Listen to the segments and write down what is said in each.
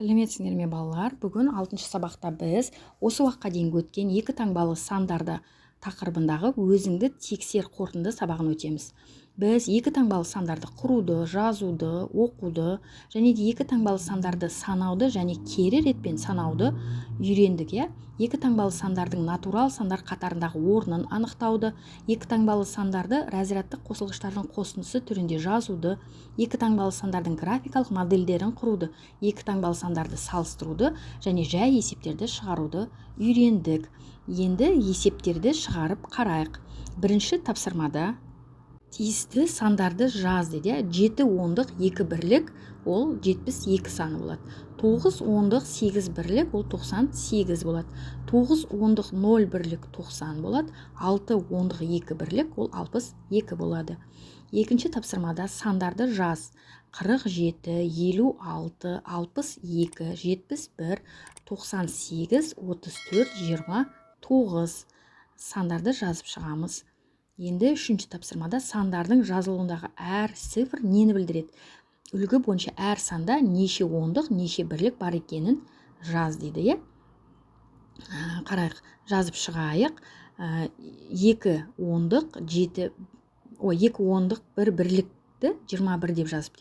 Сәлеметсіңдер ме балалар? Бүгін 6-шы сабақта біз осы уақытқа дейін өткен екі таңбалы сандарды тақырыбындағы өзіңді тексер қорытынды сабағын өтеміз. Біз екі таңбалы сандарды құруды, жазуды, оқуды және де екі таңбалы сандарды санауды және кері ретпен санауды үйрендік. Екі таңбалы сандардың натурал сандар қатарындағы орнын анықтауды, екі таңбалы сандарды разрядтық қосылғыштардың қосындысы түрінде жазуды, екі таңбалы сандардың графикалық модельдерін құруды, екі таңбалы сандарды салыстыруды және жай есептерді шығаруды үйрендік. Енді есептерді шығарып қарайық. Бірінші тапсырмада тиісті сандарды жаз дейді. 7 ондық 2 бірлік ол 72 саны болады. 9 ондық 8 бірлік ол 98 болады. 9 ондық 0 бірлік 90 болады. 6 ондық 2 бірлік ол 62 болады. Екінші тапсырмада сандарды жаз. 47, 56, 62, 71, 98, 34, 29 сандарды жазып шығамыз. Енді үшінші тапсырмада сандардың жазылуындағы әр цифр нені білдіреді? Үлгі бойынша әр санда неше ондық, неше бірлік бар екенін жаз дейді. Қарайық, жазып шығайық. 2 ондық 2 ондық 1 бірлікті 21 деп жазып,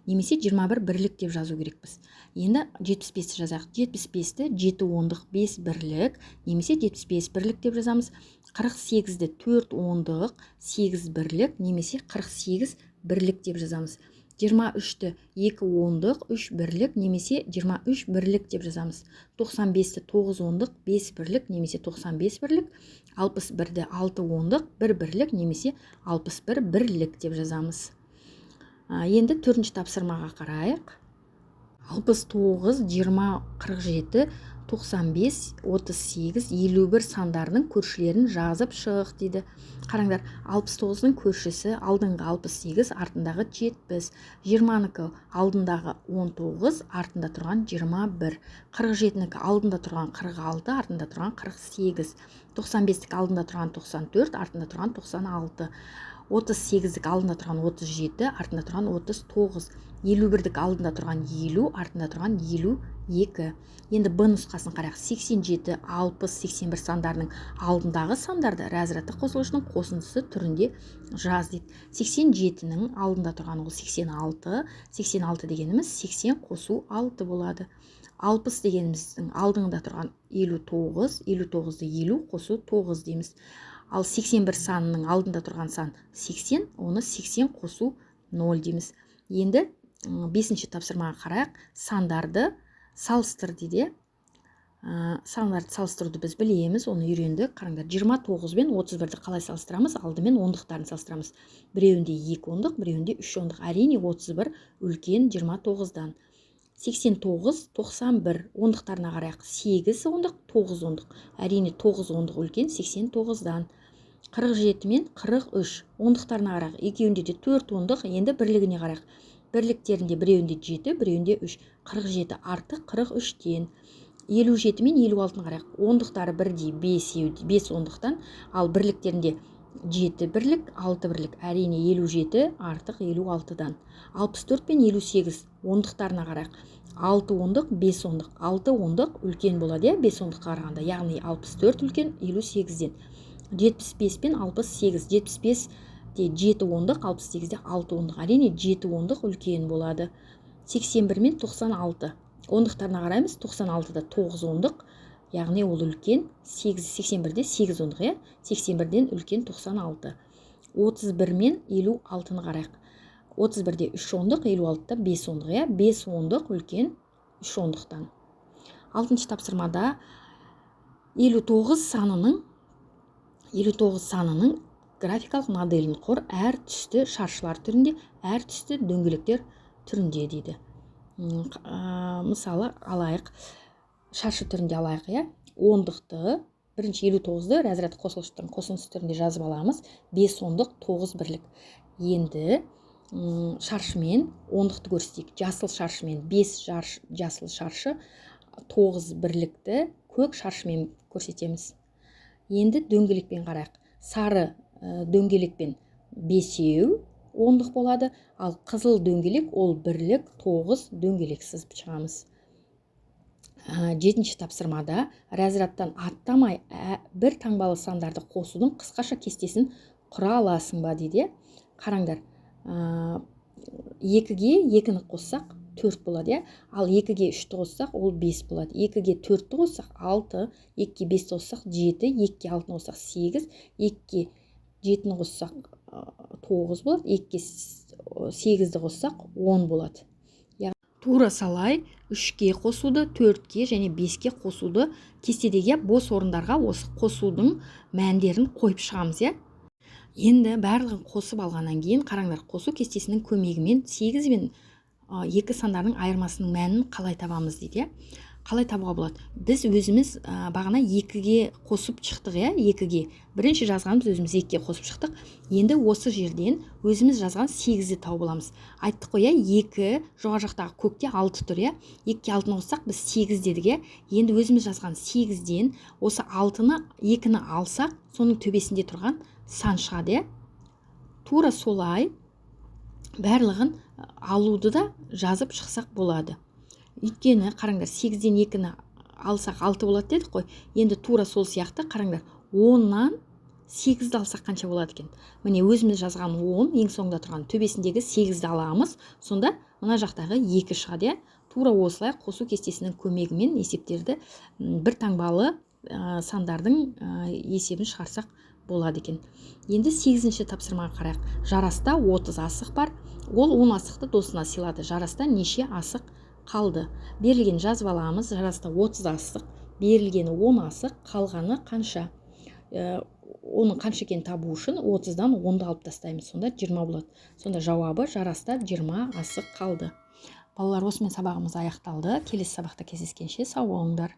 немесе 21 бірлік деп жазу керекпіз. Енді 75-ті жазайық. 75-ті 7 ондық 5 бірлік, немесе 75 бірлік деп жазамыз. 48-ді 4 ондық 8 бірлік, немесе 48 бірлік деп жазамыз. 23-ті 2 ондық 3 бірлік, немесе 23 бірлік деп жазамыз. 95-ті 9 ондық 5 бірлік, немесе 95 бірлік. 61-ді 6 ондық 1 бірлік, немесе 61 бірлік деп жазамыз. Енді төртінші тапсырмаға қарайық. 69, 20, 47, 95, 38, 51 сандарының көршілерін жазып шық дейді. Қараңдар, 69-ның көршісі алдыңғы 68, артындағы 70, 20-нікі алдындағы 19, артында тұрған 21, 47-нікі алдында тұрған 46, артында тұрған 48, 95-нікі алдында тұрған 94, артында тұрған 96, 38-дік алдында тұрған 37, артында тұрған 39, 51-дік алдында тұрған 50, артында тұрған 52. Енді Б нұсқасын қарайық. 87, 60, 81 сандарының алдындағы сандарды разрядтық қосылғышының қосындысы түрінде жаз дейді. 87-нің алдында тұрған ол 86, 86 дегеніміз 80 қосу 6 болады. 60 дегеніміздің алдыңда тұрған 59, 59-ді 50 қосу 9 дейміз. Ал 81 санының алдында тұрған сан 80, оны 80 қосу 0 дейміз. Енді 5-ші тапсырмаға қарайық. Сандарды салыстыр дейді. Сандарды салыстыруды біз білеміз, оны үйрендік. Қараңдар, 29 бен 31-ді қалай салыстырамыз? Алдымен ондықтарын салыстырамыз. Біреуінде 2 ондық, біреуінде 3 ондық. Әрине 31 үлкен 29-дан. 89, 91 ондықтарына қарайық. 8 ондық, 9 ондық. Әрине 9 ондық үлкен 89-дан. 47 мен 43 ондықтарына қарайық. Екеуінде де 4 ондық, енді бірлігіне қарайық. Бірліктерінде біреуінде 7, біреуінде 3. 47 артық 43-тен. 57 мен 56-ны қарайық. Ондықтары бірдей 5 ондықтан, ал бірліктерінде 7 бірлік, 6 бірлік. Әрине 57 артық 56-дан. 64 пен 58 ондықтарына қарайық. 6 ондық, 5 ондық. 6 ондық үлкен болады, 5 ондыққа қарағанда. Яғни 64 үлкен 58-ден. 75 пен 68. 75-де 7 ондық, 68-де 6 ондық. Әрине 7 ондық үлкен болады. 81 мен 96. Ондықтарына қараймыз. 96-да 9 ондық. Яғни ол үлкен 81-де 8 ондық. 81-ден үлкен 96. 31 мен 56-ны қарайық. 31-де 3 ондық, 56-да 5 ондық. 5 ондық үлкен 3 ондықтан. 6-шы тапсырмада 59 санының графикалық моделін құр, әр түсті шаршылар түрінде, әр түсті дөңгелектер түрінде дейді. Мысалы алайық, шаршы түрінде алайық. Ондықты, бірінші 59-ды разрядтық қосылғыштың қосындысы түрінде жазып аламыз. 5 ондық 9 бірлік. Енді шаршымен ондықты көрсетейік. Жасыл шаршымен 5 жасыл шаршы, 9 бірлікті көк шаршымен көрсетеміз. Енді дөңгелекпен қарайық. Сары дөңгелекпен 5 ондық болады, ал қызыл дөңгелек ол бірлік 9 дөңгелек сызып шығамыз. жетінші тапсырмада разрядтан аттамай бір таңбалы сандарды қосудың қысқаша кестесін құра аласың ба дейді. Қараңдар, 2-ге 2-ні қоссақ 4 болады, ал 2-ге 3-ті қоссақ ол 5 болады. 2-ге 4-ті қоссақ 6, 2-ге 5-ті қоссақ 7, 2-ге 6-ны қоссақ 8, 2-ге 7-ні қоссақ 9 болады, 2-ге 8-ді қоссақ 10 болады. Тура салай 3-ге қосуды, 4-ге және 5-ге қосуды кестедегі бос орындарға осы қосудың мәндерін қойып шығамыз. Енді барлығын қосып алғаннан кейін қараңдар, қосу кестесінің көмегімен 8 бен 2 сандарының айырмасының мәнін қалай табамыз дейді. Қалай табуға болады? Біз өзіміз бағана 2-ге қосып шықтық, 2-ге. Бірінші жазғанымыз өзіміз 2-ге қосып шықтық. Енді осы жерден өзіміз жазған 8-ді тауып аламыз. Айттық қой, 2 жоғары жақтағы көкте 6 тұр, 2-ге 6-ны қоссақ біз 8 дедік. Енді өзіміз жазған 8-ден осы 6-ны 2-ні алсақ, соның төбесінде тұрған сан шығады. Тура солай барлығын алуды да жазып шықсақ болады. Өйткені қараңдар, 8-ден 2-ні алсақ 6 болады дедік қой. Енді тура сол сияқты қараңдар, 10-нан 8-ді алсақ қанша болады екен? Міне өзіміз жазған 10, ең соңында тұрған төбесіндегі 8-ді аламыз. Сонда мына жақтағы 2 шығады. Тура осылай қосу кестесінің көмегімен есептерді бір таңбалы сандардың есебін шығарсақ болады екен. Енді 8-ші тапсырмаға қарайық. Жараста 30 асық бар. Ол 10 асықты досына сыйлады. Жараста неше асық қалды? Берілген жазып аламыз. Жараста 30 асық, берілгені 10 асық, қалғаны қанша? Оның қанша екенін табу үшін 30-дан 10-ды алып тастаймыз. Сонда 20 болады. Сонда жауабы жараста 20 асық қалды. Балалар, осымен сабағымыз аяқталды. Келесі сабақта кездескенше сау болыңдар.